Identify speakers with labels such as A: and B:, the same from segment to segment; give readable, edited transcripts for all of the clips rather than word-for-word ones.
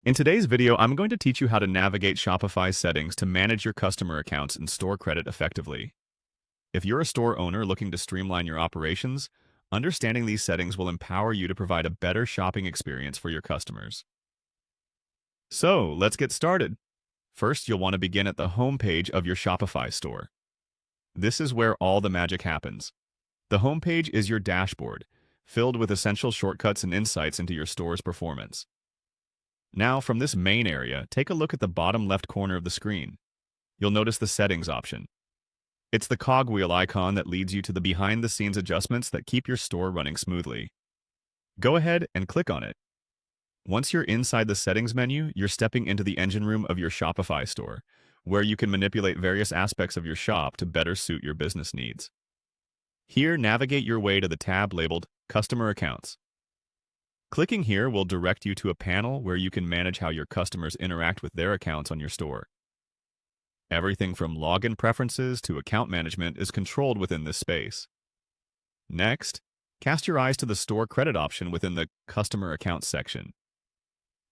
A: In today's video, I'm going to teach you how to navigate Shopify settings to manage your customer accounts and store credit effectively. If you're a store owner looking to streamline your operations, understanding these settings will empower you to provide a better shopping experience for your customers. So, let's get started. First, you'll want to begin at the home page of your Shopify store. This is where all the magic happens. The home page is your dashboard, filled with essential shortcuts and insights into your store's performance. Now, from this main area, take a look at the bottom left corner of the screen. You'll notice the Settings option. It's the cogwheel icon that leads you to the behind-the-scenes adjustments that keep your store running smoothly. Go ahead and click on it. Once you're inside the Settings menu, you're stepping into the engine room of your Shopify store, where you can manipulate various aspects of your shop to better suit your business needs. Here, navigate your way to the tab labeled Customer Accounts. Clicking here will direct you to a panel where you can manage how your customers interact with their accounts on your store. Everything from login preferences to account management is controlled within this space. Next, cast your eyes to the Store Credit option within the Customer Accounts section.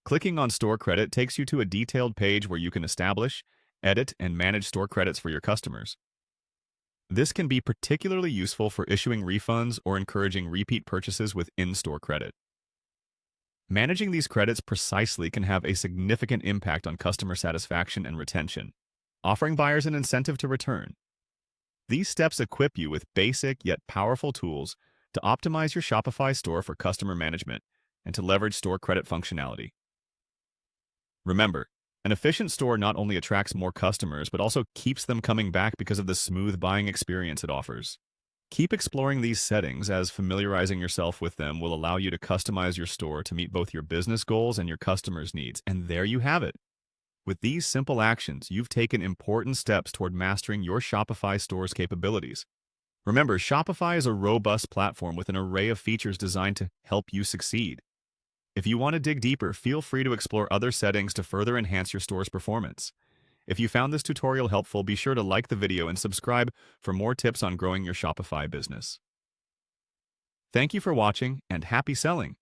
A: Clicking on Store Credit takes you to a detailed page where you can establish, edit, and manage store credits for your customers. This can be particularly useful for issuing refunds or encouraging repeat purchases with in-store credit. Managing these credits precisely can have a significant impact on customer satisfaction and retention, offering buyers an incentive to return. These steps equip you with basic yet powerful tools to optimize your Shopify store for customer management and to leverage store credit functionality. Remember, an efficient store not only attracts more customers but also keeps them coming back because of the smooth buying experience it offers. Keep exploring these settings, as familiarizing yourself with them will allow you to customize your store to meet both your business goals and your customers' needs. And there you have it. With these simple actions, you've taken important steps toward mastering your Shopify store's capabilities. Remember, Shopify is a robust platform with an array of features designed to help you succeed. If you want to dig deeper, feel free to explore other settings to further enhance your store's performance. If you found this tutorial helpful, be sure to like the video and subscribe for more tips on growing your Shopify business. Thank you for watching, and happy selling!